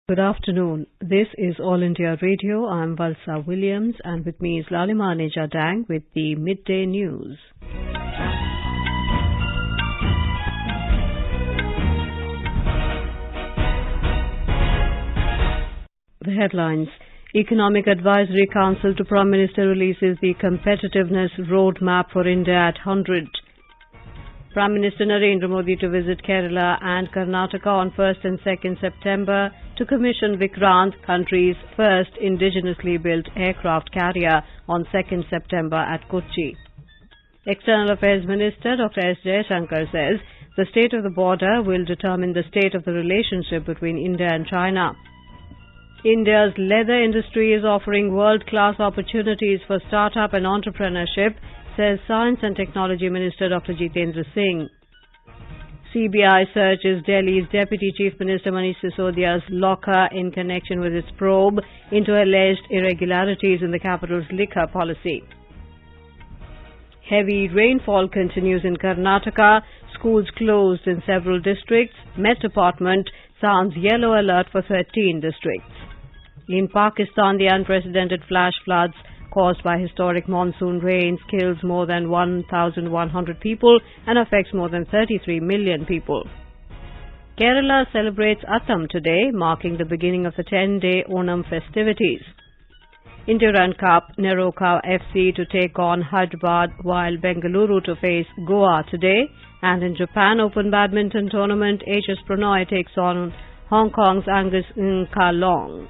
Good afternoon. This is All India Radio. I'm Valsa Williams, and with me is Lalima Nejadang with the Midday News. The headlines. Economic Advisory Council to Prime Minister releases the Competitiveness Roadmap for India at 100. Prime Minister Narendra Modi to visit Kerala and Karnataka on 1st and 2nd September to commission Vikrant, country's first indigenously built aircraft carrier, on 2nd September at Kochi. External Affairs Minister Dr. S. Jaishankar says the state of the border will determine the state of the relationship between India and China. India's leather industry is offering world-class opportunities for startup and entrepreneurship, says Science and Technology Minister Dr. Jitendra Singh. CBI searches Delhi's Deputy Chief Minister Manish Sisodia's locker in connection with its probe into alleged irregularities in the capital's liquor policy. Heavy rainfall continues in Karnataka. Schools closed in several districts. Met Department sounds yellow alert for 13 districts. In Pakistan, the unprecedented flash floods caused by historic monsoon rains kills more than 1,100 people and affects more than 33 million people. Kerala celebrates Attam today, marking the beginning of the 10-day Onam festivities. In Durand Cup, Neroka FC to take on Hyderabad, while Bengaluru to face Goa today. And in Japan Open Badminton Tournament, HS Pranoy takes on Hong Kong's Angus Ng-Ka-Long.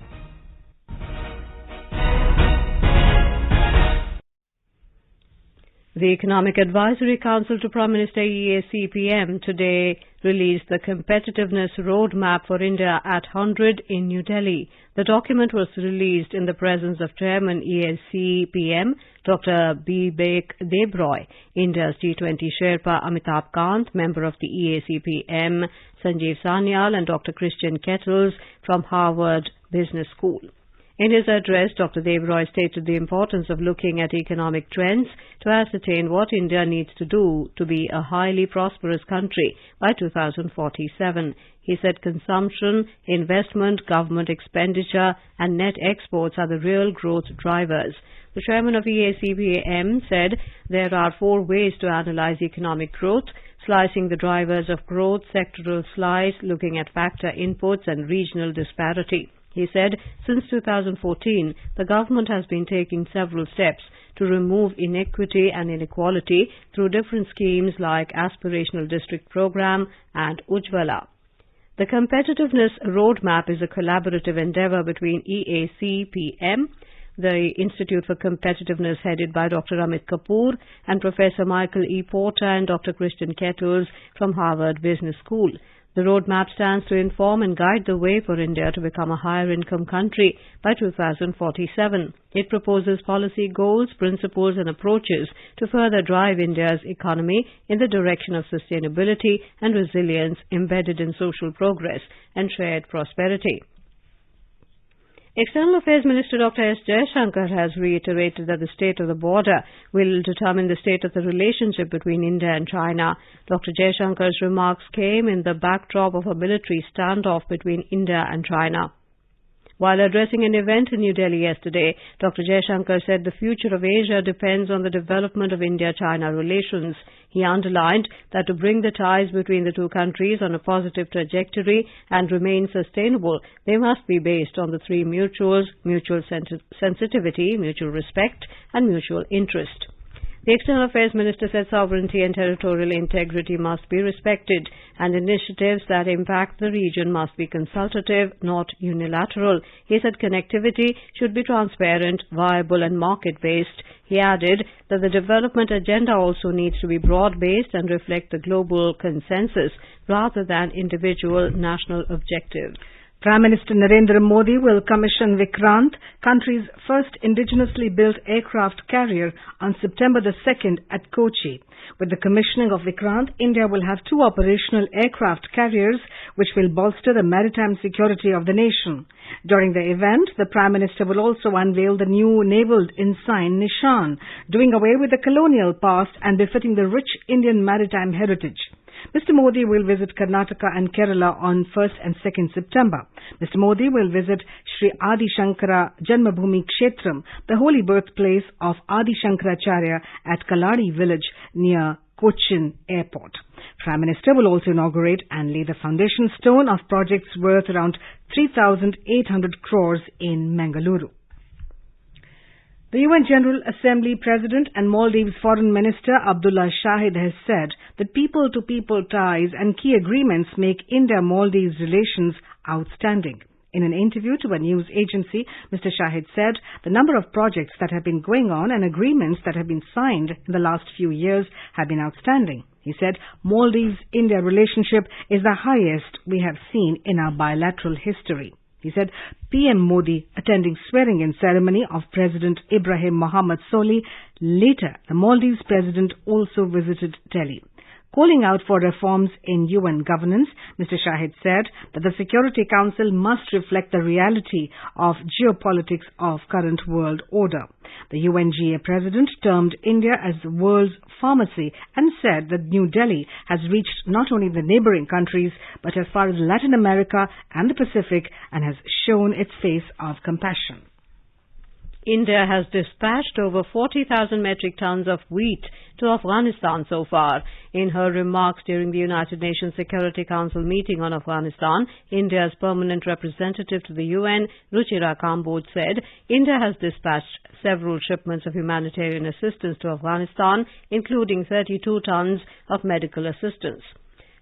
The Economic Advisory Council to Prime Minister EAC-PM today released the Competitiveness Roadmap for India at 100 in New Delhi. The document was released in the presence of Chairman EAC-PM Dr. Bibek Debroy, India's G20 Sherpa Amitabh Kant, member of the EAC-PM Sanjeev Sanyal, and Dr. Christian Kettles from Harvard Business School. In his address, Dr. Debroy stated the importance of looking at economic trends to ascertain what India needs to do to be a highly prosperous country by 2047. He said consumption, investment, government expenditure and net exports are the real growth drivers. The chairman of EAC-PM said there are 4 ways to analyze economic growth: slicing the drivers of growth, sectoral slice, looking at factor inputs and regional disparity. He said since 2014, the government has been taking several steps to remove inequity and inequality through different schemes like Aspirational District Program and Ujjwala. The Competitiveness Roadmap is a collaborative endeavor between EAC-PM, the Institute for Competitiveness headed by Dr. Amit Kapoor, and Professor Michael E. Porter and Dr. Christian Kettles from Harvard Business School. The roadmap stands to inform and guide the way for India to become a higher income country by 2047. It proposes policy goals, principles and approaches to further drive India's economy in the direction of sustainability and resilience embedded in social progress and shared prosperity. External Affairs Minister Dr. S. Jaishankar has reiterated that the state of the border will determine the state of the relationship between India and China. Dr. Jaishankar's remarks came in the backdrop of a military standoff between India and China. While addressing an event in New Delhi yesterday, Dr. Jaishankar said the future of Asia depends on the development of India-China relations. He underlined that to bring the ties between the two countries on a positive trajectory and remain sustainable, they must be based on the 3 mutuals: mutual sensitivity, mutual respect, and mutual interest. The External Affairs Minister said sovereignty and territorial integrity must be respected, and initiatives that impact the region must be consultative, not unilateral. He said connectivity should be transparent, viable and market-based. He added that the development agenda also needs to be broad-based and reflect the global consensus rather than individual national objectives. Prime Minister Narendra Modi will commission Vikrant, country's first indigenously built aircraft carrier, on September the 2nd at Kochi. With the commissioning of Vikrant, India will have 2 operational aircraft carriers which will bolster the maritime security of the nation. During the event, the Prime Minister will also unveil the new naval ensign Nishan, doing away with the colonial past and befitting the rich Indian maritime heritage. Mr. Modi will visit Karnataka and Kerala on 1st and 2nd September. Mr. Modi will visit Sri Adi Shankara Janmabhoomi Kshetram, the holy birthplace of Adi Shankaracharya at Kaladi village near Cochin Airport. Prime Minister will also inaugurate and lay the foundation stone of projects worth around 3,800 crores in Mangaluru. The UN General Assembly President and Maldives Foreign Minister Abdullah Shahid has said that people-to-people ties and key agreements make India-Maldives relations outstanding. In an interview to a news agency, Mr. Shahid said the number of projects that have been going on and agreements that have been signed in the last few years have been outstanding. He said Maldives-India relationship is the highest we have seen in our bilateral history. He said PM Modi attending swearing-in ceremony of President Ibrahim Mohammed Soli. Later, the Maldives President also visited Delhi. Calling out for reforms in UN governance, Mr. Shahid said that the Security Council must reflect the reality of geopolitics of current world order. The UNGA President termed India as the world's pharmacy and said that New Delhi has reached not only the neighboring countries but as far as Latin America and the Pacific and has shown its face of compassion. India has dispatched over 40,000 metric tons of wheat to Afghanistan so far. In her remarks during the United Nations Security Council meeting on Afghanistan, India's permanent representative to the UN, Ruchira Kamboj, said India has dispatched several shipments of humanitarian assistance to Afghanistan, including 32 tons of medical assistance.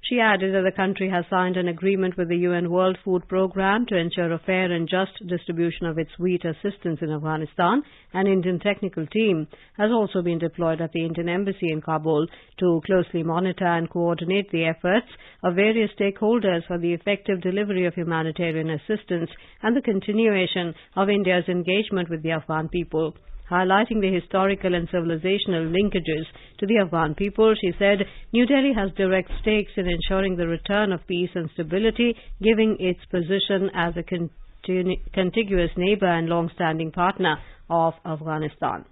She added that the country has signed an agreement with the UN World Food Programme to ensure a fair and just distribution of its wheat assistance in Afghanistan. An Indian technical team has also been deployed at the Indian Embassy in Kabul to closely monitor and coordinate the efforts of various stakeholders for the effective delivery of humanitarian assistance and the continuation of India's engagement with the Afghan people. Highlighting the historical and civilizational linkages to the Afghan people, she said New Delhi has direct stakes in ensuring the return of peace and stability, giving its position as a contiguous neighbor and long-standing partner of Afghanistan.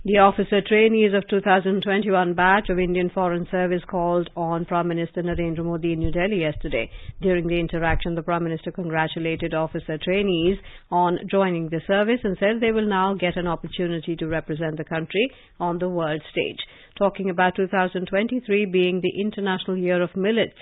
The officer trainees of 2021 batch of Indian Foreign Service called on Prime Minister Narendra Modi in New Delhi yesterday. During the interaction, the Prime Minister congratulated officer trainees on joining the service and said they will now get an opportunity to represent the country on the world stage. Talking about 2023 being the International Year of Millets,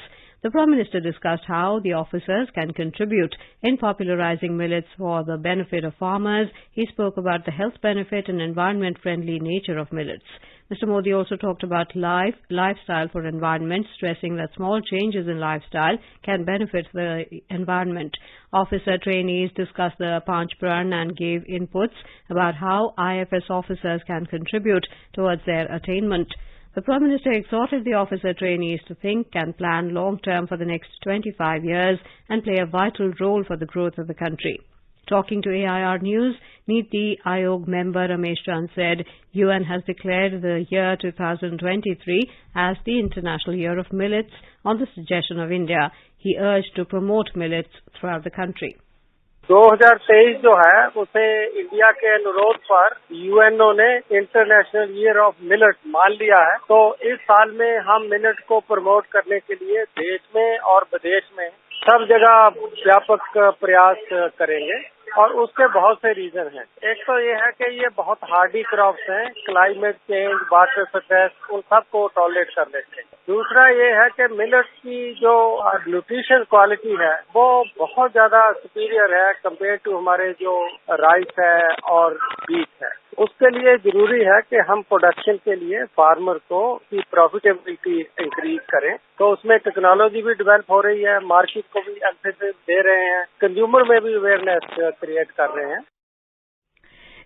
the Prime Minister discussed how the officers can contribute in popularizing millets for the benefit of farmers. He spoke about the health benefit and environment-friendly nature of millets. Mr. Modi also talked about lifestyle for environment, stressing that small changes in lifestyle can benefit the environment. Officer trainees discussed the Panch Pran and gave inputs about how IFS officers can contribute towards their attainment. The Prime Minister exhorted the officer trainees to think and plan long-term for the next 25 years and play a vital role for the growth of the country. Talking to AIR News, Niti Aayog member Ramesh Chand said UN has declared the year 2023 as the International Year of Millets on the suggestion of India. He urged to promote millets throughout the country. 2023 जो है उसे India के अनुरोध पर UNO ने international year of millet मान लिया है। तो इस साल में हम मिलेट को प्रमोट करने के लिए देश में और विदेश में सब जगह व्यापक प्रयास करेंगे और उसके बहुत से रीजन हैं। एक तो ये है कि ये बहुत हार्डी क्रॉप्स हैं, क्लाइमेट चेंज, वाटर स्ट्रेस, उन सबको टॉलरेट कर लेते हैं। दूसरा ये है कि मिलेट की जो न्यूट्रिशन क्वालिटी है वो बहुत ज्यादा सुपीरियर है कंपेयर टू हमारे जो राइस है और बीट है। उसके लिए जरूरी है कि हम प्रोडक्शन के लिए फार्मर को की प्रॉफिटेबिलिटी इंक्रीज करें। तो उसमें टेक्नोलॉजी भी डेवलप हो रही है, मार्केट को भी एम्फेसिस दे रहे हैं, कंज्यूमर में भी अवेयरनेस क्रिएट कर रहे हैं।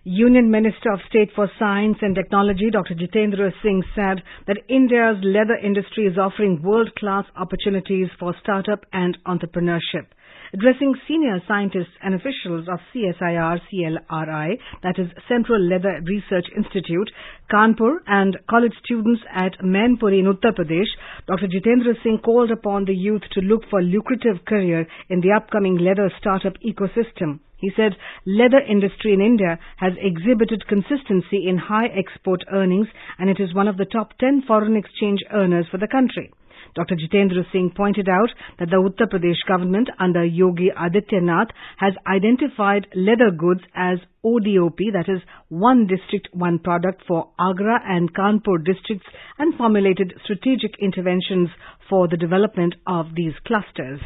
Union Minister of State for Science and Technology, Dr. Jitendra Singh, said that India's leather industry is offering world-class opportunities for startup and entrepreneurship. Addressing senior scientists and officials of CSIR-CLRI, that is Central Leather Research Institute, Kanpur, and college students at Mainpuri in Uttar Pradesh, Dr. Jitendra Singh called upon the youth to look for lucrative career in the upcoming leather startup ecosystem. He said leather industry in India has exhibited consistency in high export earnings and it is one of the top 10 foreign exchange earners for the country. Dr. Jitendra Singh pointed out that the Uttar Pradesh government under Yogi Adityanath has identified leather goods as ODOP, that is one district, one product for Agra and Kanpur districts and formulated strategic interventions for the development of these clusters.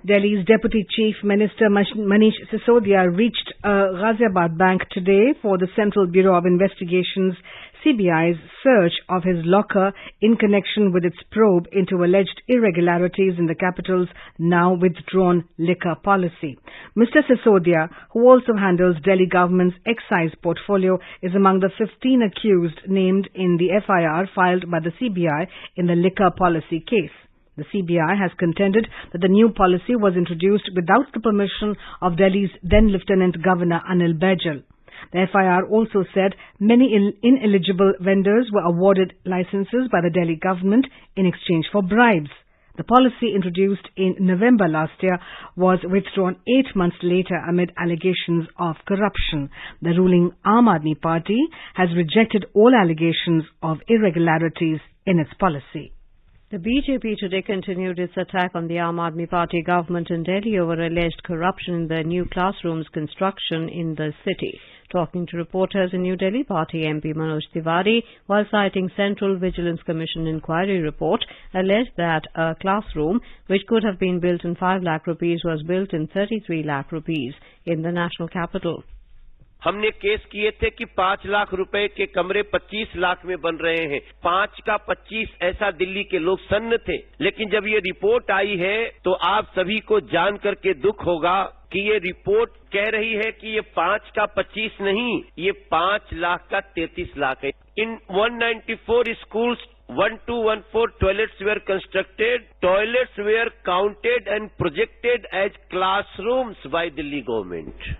Delhi's Deputy Chief Minister Manish Sisodia reached Ghaziabad Bank today for the Central Bureau of Investigation's CBI's search of his locker in connection with its probe into alleged irregularities in the capital's now withdrawn liquor policy. Mr. Sisodia, who also handles Delhi government's excise portfolio, is among the 15 accused named in the FIR filed by the CBI in the liquor policy case. The CBI has contended that the new policy was introduced without the permission of Delhi's then Lieutenant Governor Anil Baijal. The FIR also said many ineligible vendors were awarded licenses by the Delhi government in exchange for bribes. The policy introduced in November last year was withdrawn 8 months later amid allegations of corruption. The ruling Aam Aadmi Party has rejected all allegations of irregularities in its policy. The BJP today continued its attack on the Aam Aadmi Party government in Delhi over alleged corruption in the new classrooms construction in the city. Talking to reporters in New Delhi, Party MP Manoj Tiwari, while citing Central Vigilance Commission inquiry report, alleged that a classroom which could have been built in 5 lakh rupees was built in 33 lakh rupees in the national capital. हमने case किए थे कि 5 लाख रुपए के कमरे 25 लाख में बन रहे हैं। 5 का 25 ऐसा दिल्ली के लोग सन्न थे, लेकिन जब ये रिपोर्ट आई है तो आप सभी को जान करके दुख होगा कि ये रिपोर्ट कह रही है कि ये 5 का 25 नहीं, ये 5 लाख का 33 लाख है। In 194 schools, 1214 toilets were constructed. Toilets were counted and projected as classrooms by Delhi government.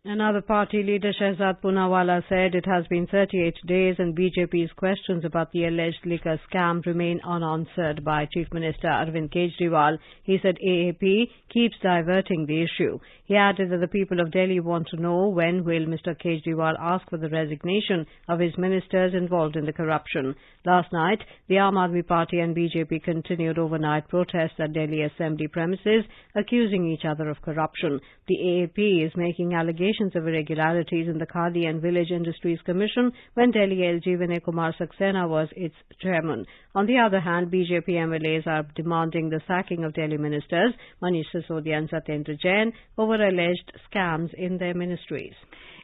Another party leader, Shehzad Poonawala, said it has been 38 days and BJP's questions about the alleged liquor scam remain unanswered by Chief Minister Arvind Kejriwal. He said AAP keeps diverting the issue. He added that the people of Delhi want to know when will Mr. Kejriwal ask for the resignation of his ministers involved in the corruption. Last night, the Aam Aadmi Party and BJP continued overnight protests at Delhi Assembly premises, accusing each other of corruption. The AAP is making allegations of irregularities in the Khadi and Village Industries Commission when Delhi LG Vinay Kumar Saxena was its chairman. On the other hand, BJP MLAs are demanding the sacking of Delhi ministers Manish Sisodia and Satyendra Jain over alleged scams in their ministries.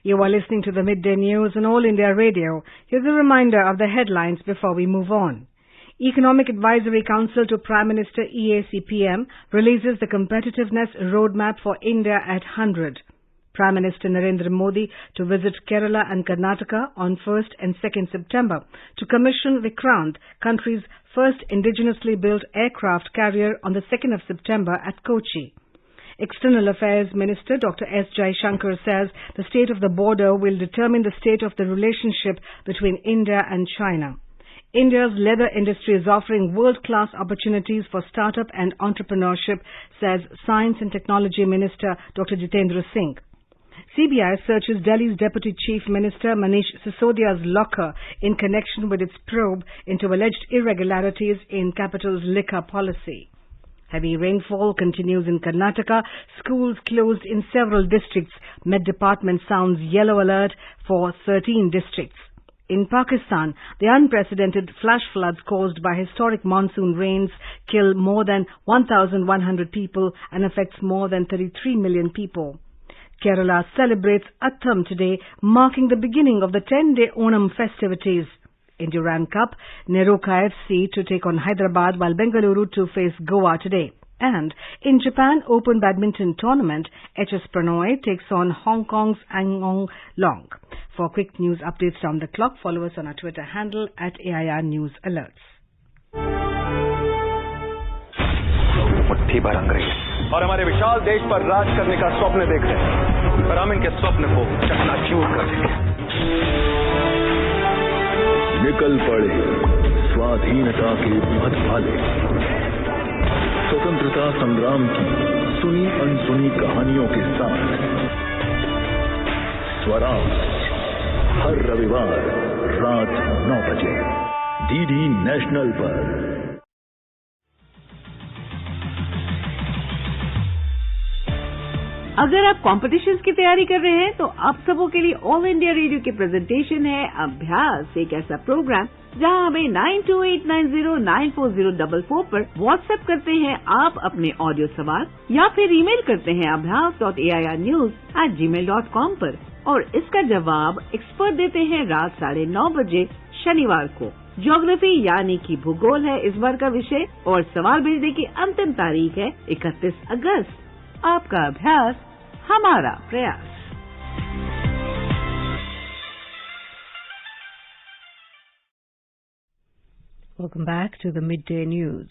You are listening to the Midday News on All India Radio. Here's a reminder of the headlines before we move on. Economic Advisory Council to Prime Minister EACPM releases the Competitiveness Roadmap for India at 100. Prime Minister Narendra Modi to visit Kerala and Karnataka on 1st and 2nd September to commission Vikrant, country's first indigenously built aircraft carrier, on the 2nd of September at Kochi. External Affairs Minister Dr. S. Jaishankar says the state of the border will determine the state of the relationship between India and China. India's leather industry is offering world-class opportunities for startup and entrepreneurship, says Science and Technology Minister Dr. Jitendra Singh. CBI searches Delhi's Deputy Chief Minister Manish Sisodia's locker in connection with its probe into alleged irregularities in capital's liquor policy. Heavy rainfall continues in Karnataka. Schools closed in several districts. Met Department sounds yellow alert for 13 districts. In Pakistan, the unprecedented flash floods caused by historic monsoon rains kill more than 1,100 people and affects more than 33 million people. Kerala celebrates Attham today, marking the beginning of the 10-day Onam festivities. In Durand Cup, Neroka FC to take on Hyderabad, while Bengaluru to face Goa today. And in Japan Open Badminton Tournament, HS Pranoy takes on Hong Kong's Angong Long. For quick news updates round the clock, follow us on our Twitter handle @AIR News Alerts. मुट्ठी भर अंग्रेज और हमारे विशाल देश पर राज करने का स्वप्न देख रहे हैं, पर हम इनके स्वप्न को चकनाचूर कर देंगे। निकल पड़े स्वाधीनता के पथ वाले, स्वतंत्रता संग्राम की सुनी अनसुनी कहानियों के साथ स्वराज हर रविवार रात 9 बजे डीडी नेशनल पर। अगर आप कॉम्पिटिशन्स की तैयारी कर रहे हैं तो आप सबों के लिए ऑल इंडिया रेडियो की प्रेजेंटेशन है अभ्यास, एक ऐसा प्रोग्राम जहां हमें 9289094044 पर व्हाट्सएप करते हैं आप अपने ऑडियो सवाल या फिर ईमेल करते हैं abhyas.airnews@gmail.com पर और इसका जवाब एक्सपर्ट देते हैं रात 9:30 बजे शनिवार को। ज्योग्राफी यानी कि भूगोल है इस बार का विषय और सवाल भेजने की अंतिम तारीख है 31 अगस्त। आपका अभ्यास हमारा प्रयास। Welcome back to the midday news.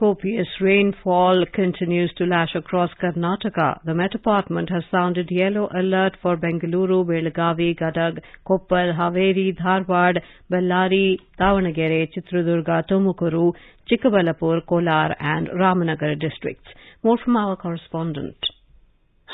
Copious rainfall continues to lash across Karnataka. The Met Department has sounded yellow alert for Bengaluru, Belagavi, Gadag, Koppal, Haveri, Dharwad, Bellary, Davanagere, Chitradurga, Tumukuru, Chikkaballapur, Kolar and Ramanagar districts. More from our correspondent.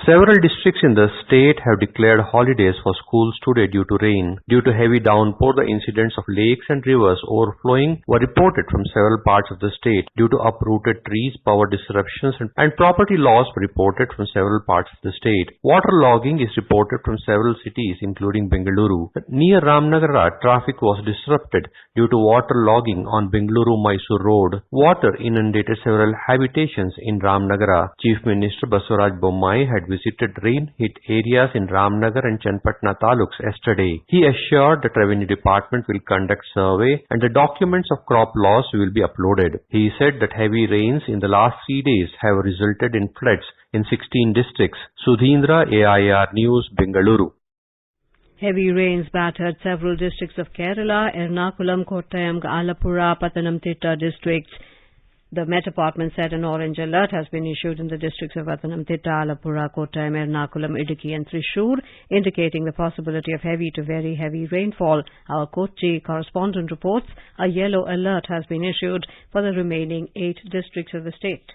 Several districts in the state have declared holidays for schools today due to rain. Due to heavy downpour, the incidents of lakes and rivers overflowing were reported from several parts of the state. Due to uprooted trees, power disruptions and property loss were reported from several parts of the state. Water logging is reported from several cities including Bengaluru. Near Ramnagara, traffic was disrupted due to water logging on Bengaluru-Mysore road. Water inundated several habitations in Ramnagara. Chief Minister Basavaraj Bommai had visited rain-hit areas in Ramnagar and Chenpatna taluks yesterday. He assured that Revenue Department will conduct survey and the documents of crop loss will be uploaded. He said that heavy rains in the last 3 days have resulted in floods in 16 districts. Sudhindra, AIR News, Bengaluru. Heavy rains battered several districts of Kerala, Ernakulam, Kottayam, Alappuzha, Pathanamthitta districts. The Met Department said an orange alert has been issued in the districts of Pathanamthitta, Alappuzha, Kottayam, Ernakulam, Idukki and Thrissur, indicating the possibility of heavy to very heavy rainfall. Our Kochi correspondent reports a yellow alert has been issued for the remaining 8 districts of the state.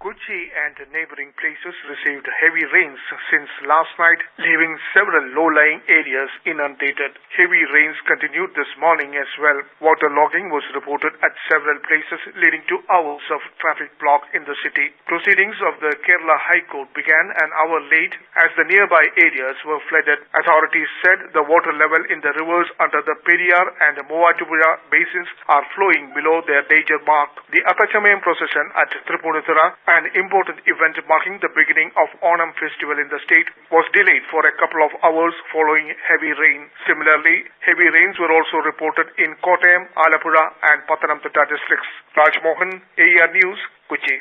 Kochi and neighboring places received heavy rains since last night, leaving several low-lying areas inundated. Heavy rains continued this morning as well. Water logging was reported at several places, leading to hours of traffic block in the city. Proceedings of the Kerala High Court began an hour late as the nearby areas were flooded. Authorities said the water level in the rivers under the Periyar and Movatupuzha basins are flowing below their danger mark. The Athachamayam procession at Tripunithura, an important event marking the beginning of Onam festival in the state, was delayed for a couple of hours following heavy rain. Similarly, heavy rains were also reported in Kottayam, Alappuzha and Pathanamthitta districts. Raj Mohan, AER News, Kochi.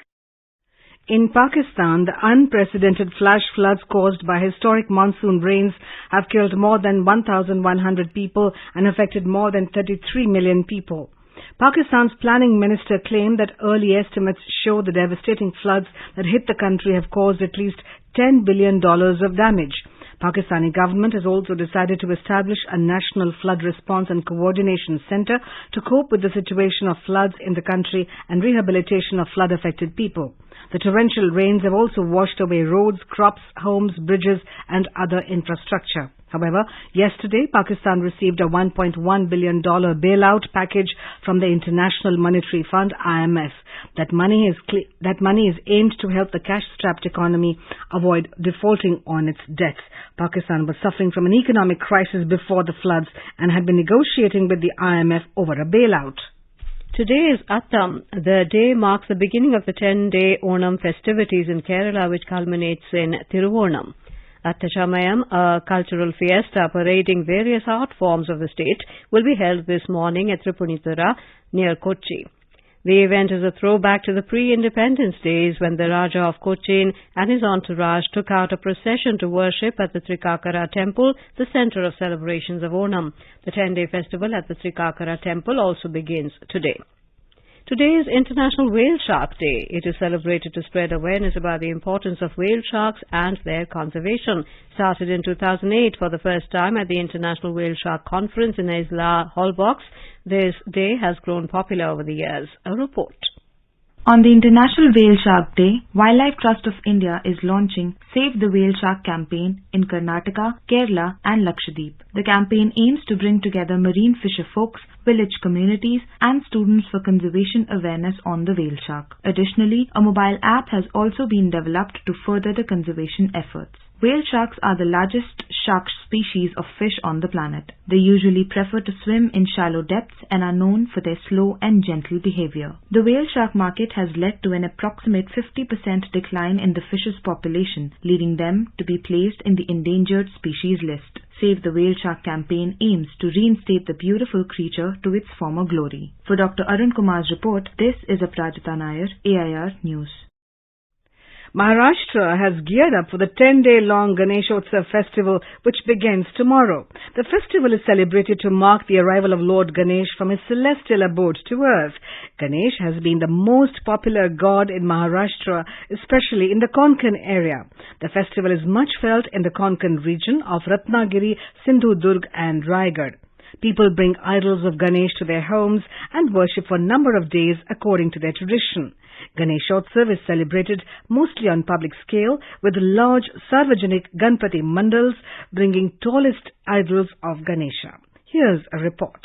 In Pakistan, the unprecedented flash floods caused by historic monsoon rains have killed more than 1,100 people and affected more than 33 million people. Pakistan's planning minister claimed that early estimates show the devastating floods that hit the country have caused at least $10 billion of damage. Pakistani government has also decided to establish a national flood response and coordination center to cope with the situation of floods in the country and rehabilitation of flood-affected people. The torrential rains have also washed away roads, crops, homes, bridges and other infrastructure. However, yesterday, Pakistan received a $1.1 billion bailout package from the International Monetary Fund, IMF. That money is aimed to help the cash-strapped economy avoid defaulting on its debts. Pakistan was suffering from an economic crisis before the floods and had been negotiating with the IMF over a bailout. Today is Attam. The day marks the beginning of the 10-day Onam festivities in Kerala, which culminates in Thiruonam. Athachamayam, a cultural fiesta parading various art forms of the state, will be held this morning at Tripunithura near Kochi. The event is a throwback to the pre-independence days when the Raja of Cochin and his entourage took out a procession to worship at the Trikakara temple, the center of celebrations of Onam. The 10-day festival at the Trikakara temple also begins today. Today is International Whale Shark Day. It is celebrated to spread awareness about the importance of whale sharks and their conservation. Started in 2008 for the first time at the International Whale Shark Conference in Isla Hallbox, this day has grown popular over the years. A report. On the International Whale Shark Day, Wildlife Trust of India is launching Save the Whale Shark campaign in Karnataka, Kerala and Lakshadweep. The campaign aims to bring together marine fisher folks, village communities and students for conservation awareness on the whale shark. Additionally, a mobile app has also been developed to further the conservation efforts. Whale sharks are the largest shark species of fish on the planet. They usually prefer to swim in shallow depths and are known for their slow and gentle behavior. The whale shark market has led to an approximate 50% decline in the fish's population, leading them to be placed in the endangered species list. Save the Whale Shark campaign aims to reinstate the beautiful creature to its former glory. For Dr. Arun Kumar's report, this is Aprajita Nair, AIR News. Maharashtra has geared up for the 10-day-long Ganeshotsav festival, which begins tomorrow. The festival is celebrated to mark the arrival of Lord Ganesh from his celestial abode to earth. Ganesh has been the most popular god in Maharashtra, especially in the Konkan area. The festival is much felt in the Konkan region of Ratnagiri, Sindhudurg and Raigad. People bring idols of Ganesh to their homes and worship for a number of days according to their tradition. Ganeshotsav is celebrated mostly on public scale with large Sarvajanik Ganpati Mandals bringing tallest idols of Ganesha. Here's a report.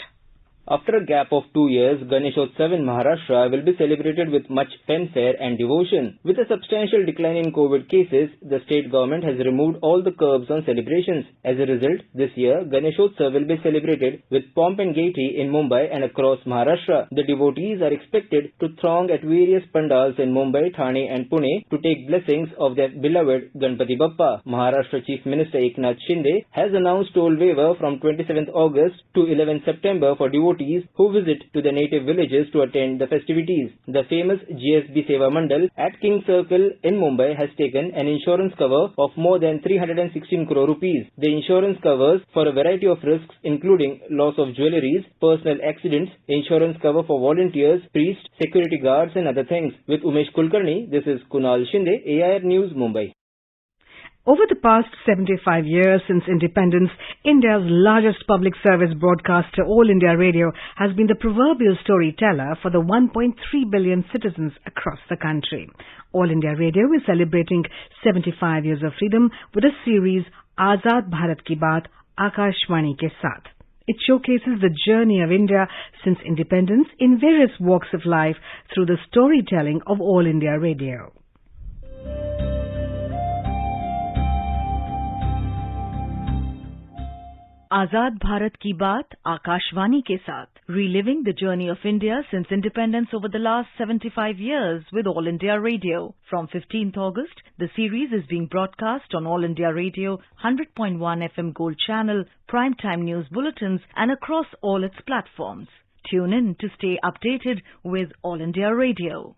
After a gap of 2 years, Ganeshotsav in Maharashtra will be celebrated with much fanfare and devotion. With a substantial decline in COVID cases, the state government has removed all the curbs on celebrations. As a result, this year, Ganeshotsav will be celebrated with pomp and gaiety in Mumbai and across Maharashtra. The devotees are expected to throng at various pandals in Mumbai, Thane and Pune to take blessings of their beloved Ganpati Bappa. Maharashtra Chief Minister Eknath Shinde has announced toll waiver from 27th August to 11th September for devotees who visit to the native villages to attend the festivities. The famous GSB Seva Mandal at King Circle in Mumbai has taken an insurance cover of more than 316 crore rupees. The insurance covers for a variety of risks including loss of jewelleries, personal accidents, insurance cover for volunteers, priests, security guards and other things. With Umesh Kulkarni, this is Kunal Shinde, AIR News, Mumbai. Over the past 75 years since independence, India's largest public service broadcaster, All India Radio, has been the proverbial storyteller for the 1.3 billion citizens across the country. All India Radio is celebrating 75 years of freedom with a series, Azad Bharat Ki Baat, Akashvani Ke Saath. It showcases the journey of India since independence in various walks of life through the storytelling of All India Radio. आजाद भारत की बात आकाशवाणी के साथ, reliving the journey of India since independence over the last 75 years with All India Radio. From 15th August, the series is being broadcast on All India Radio, 100.1 FM Gold Channel, primetime news bulletins and across all its platforms. Tune in to stay updated with All India Radio.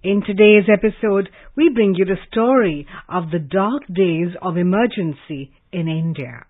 In today's episode, we bring you the story of the dark days of emergency in India.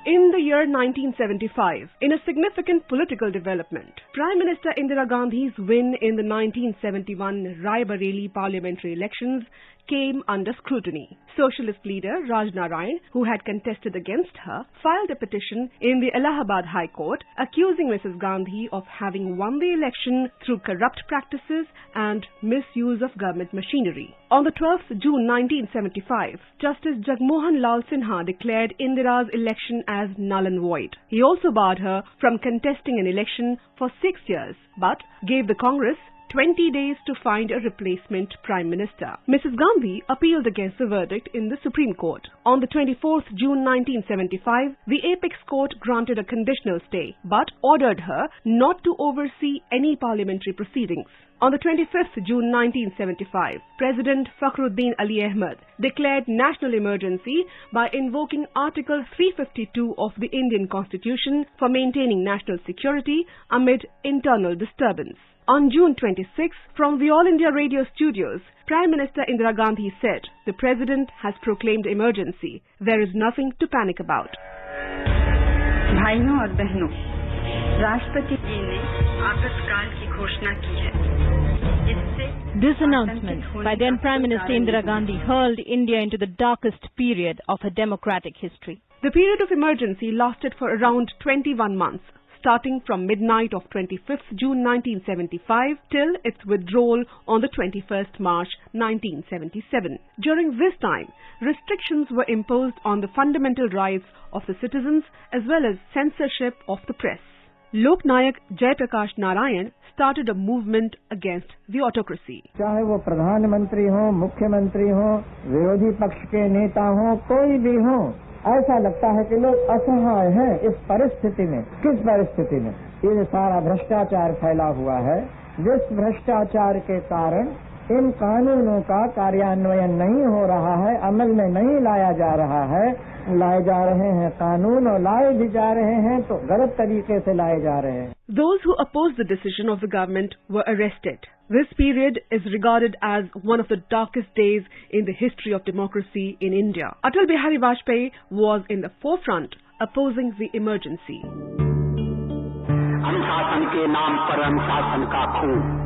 In the year 1975, in a significant political development, Prime Minister Indira Gandhi's win in the 1971 Rai Bareli parliamentary elections came under scrutiny. Socialist leader Raj Narayan, who had contested against her, filed a petition in the Allahabad High Court accusing Mrs. Gandhi of having won the election through corrupt practices and misuse of government machinery. On the 12th June 1975, Justice Jagmohan Lal Sinha declared Indira's election as null and void. He also barred her from contesting an election for 6 years, but gave the Congress 20 days to find a replacement Prime Minister. Mrs. Gandhi appealed against the verdict in the Supreme Court. On the 24th June 1975, the Apex Court granted a conditional stay, but ordered her not to oversee any parliamentary proceedings. On the 25th June 1975, President Fakhruddin Ali Ahmed declared national emergency by invoking Article 352 of the Indian Constitution for maintaining national security amid internal disturbance. On June 26, from the All India Radio studios, Prime Minister Indira Gandhi said, "The President has proclaimed emergency. There is nothing to panic about." भाइयों और बहनों, राष्ट्रपति जी ने आपातकाल की घोषणा की है। इससे This announcement by then Prime Minister Indira Gandhi hurled India into the darkest period of her democratic history. The period of emergency lasted for around 21 months, starting from midnight of 25th June 1975 till its withdrawal on the 21st March 1977. During this time, restrictions were imposed on the fundamental rights of the citizens as well as censorship of the press. Lok Nayak Jayaprakash Narayan started a movement against the autocracy. चाहे वो प्रधानमंत्री हो, मुख्यमंत्री हो, विरोधी पक्ष के नेता हो, कोई भी हो, ऐसा लगता है कि लोग असहाय हैं इस परिस्थिति में। किस परिस्थिति में? ये सारा भ्रष्टाचार फैला हुआ है, जिस भ्रष्टाचार के कारण इन कानूनों का कार्यान्वयन नहीं हो रहा है, अमल में नहीं लाया जा रहा है, लाए जा रहे हैं कानून और लाए भी जा रहे हैं तो गलत तरीके से लाए जा रहे हैं। Those who opposed the decision of the government were arrested. This period is regarded as one of the darkest days in the history of democracy in India. Atal Bihari Vajpayee was in the forefront opposing the emergency. अनुशासन के नाम पर अनुशासन का खून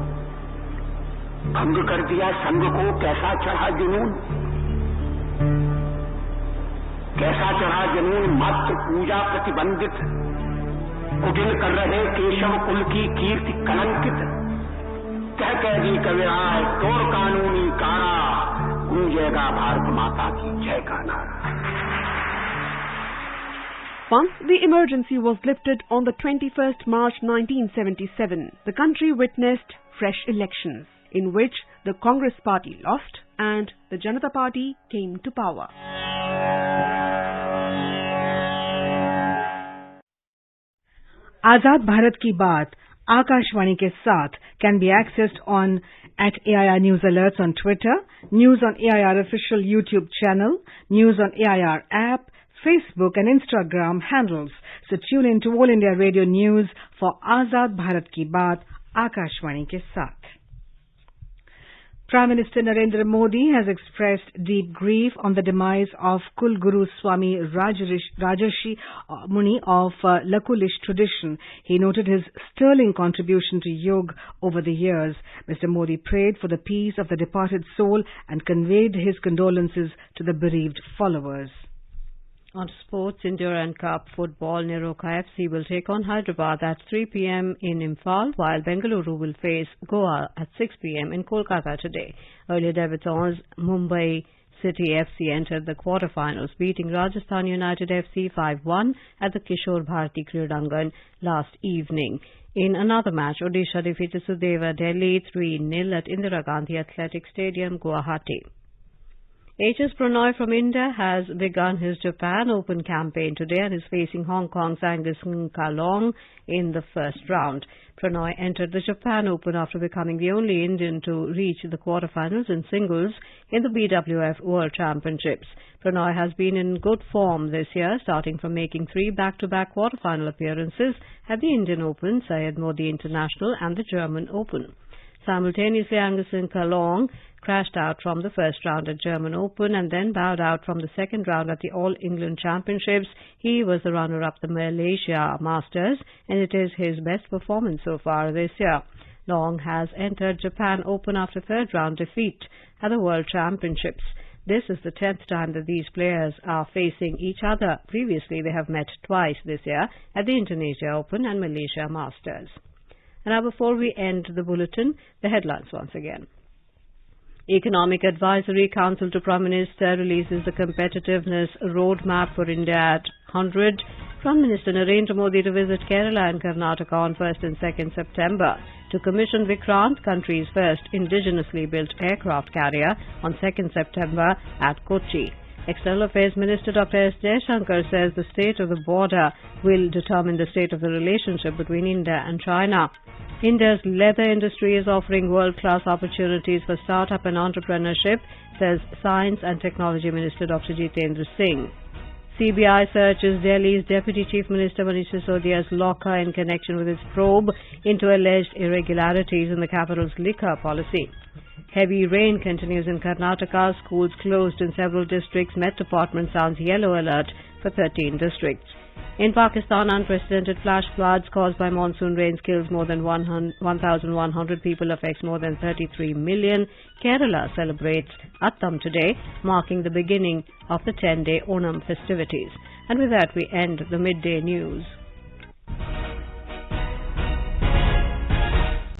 भंग कर दिया संघ को, कैसा चढ़ा जुनून, कैसा चढ़ा जुनून, मात्र पूजा प्रतिबंधित, कुटिल कर रहे केशव कुल की कीर्ति कलंकित, कह दी कविराय तोड़ कानूनी कारा, गूंजेगा भारत माता की जय का नारा। Once the emergency was lifted on the 21st March 1977, the country witnessed fresh elections, in which the Congress party lost and the Janata Party came to power. आजाद भारत की बात आकाशवाणी के साथ can be accessed on @AIR News Alerts on Twitter, News on AIR official YouTube channel, News on AIR app, Facebook and Instagram handles. So tune in to All India Radio News for Azad Bharat Ki Baat, Akashvani ke saath. Prime Minister Narendra Modi has expressed deep grief on the demise of Kul Guru Swami Rajarshi Muni of Lakulish tradition. He noted his sterling contribution to yoga over the years. Mr. Modi prayed for the peace of the departed soul and conveyed his condolences to the bereaved followers. On sports, India and Cup football, Niroka FC will take on Hyderabad at 3 p.m. in Imphal, while Bengaluru will face Goa at 6 p.m. in Kolkata today. Earlier debutants Mumbai City FC entered the quarterfinals, beating Rajasthan United FC 5-1 at the Kishore Bharati Kridangan last evening. In another match, Odisha defeated Sudeva Delhi 3-0 at Indira Gandhi Athletic Stadium, Guwahati. HS Prannoy from India has begun his Japan Open campaign today and is facing Hong Kong's Angus Kalong in the first round. Prannoy entered the Japan Open after becoming the only Indian to reach the quarterfinals in singles in the BWF World Championships. Prannoy has been in good form this year, starting from making 3 back-to-back quarterfinal appearances at the Indian Open, Syed Modi International and the German Open. Simultaneously, Angus Kalong crashed out from the first round at German Open and then bowed out from the second round at the All England Championships. He was the runner-up the Malaysia Masters, and it is his best performance so far this year. Long has entered Japan Open after third round defeat at the World Championships. This is the 10th time that these players are facing each other. Previously, they have met twice this year at the Indonesia Open and Malaysia Masters. And now, before we end the bulletin, the headlines once again. Economic Advisory Council to Prime Minister releases the Competitiveness Roadmap for India at 100. Prime Minister Narendra Modi to visit Kerala and Karnataka on 1st and 2nd September to commission Vikrant, country's first indigenously built aircraft carrier, on 2nd September at Kochi. External Affairs Minister Dr. S. Jaishankar says the state of the border will determine the state of the relationship between India and China. India's leather industry is offering world-class opportunities for startup and entrepreneurship, says Science and Technology Minister Dr. Jitendra Singh. CBI searches Delhi's Deputy Chief Minister Manish Sisodia's locker in connection with its probe into alleged irregularities in the capital's liquor policy. Heavy rain continues in Karnataka. Schools closed in several districts. Met Department sounds yellow alert for 13 districts. In Pakistan, unprecedented flash floods caused by monsoon rains kills more than 1,100 people, affects more than 33 million. Kerala celebrates Attam today, marking the beginning of the 10-day Onam festivities. And with that, we end the midday news.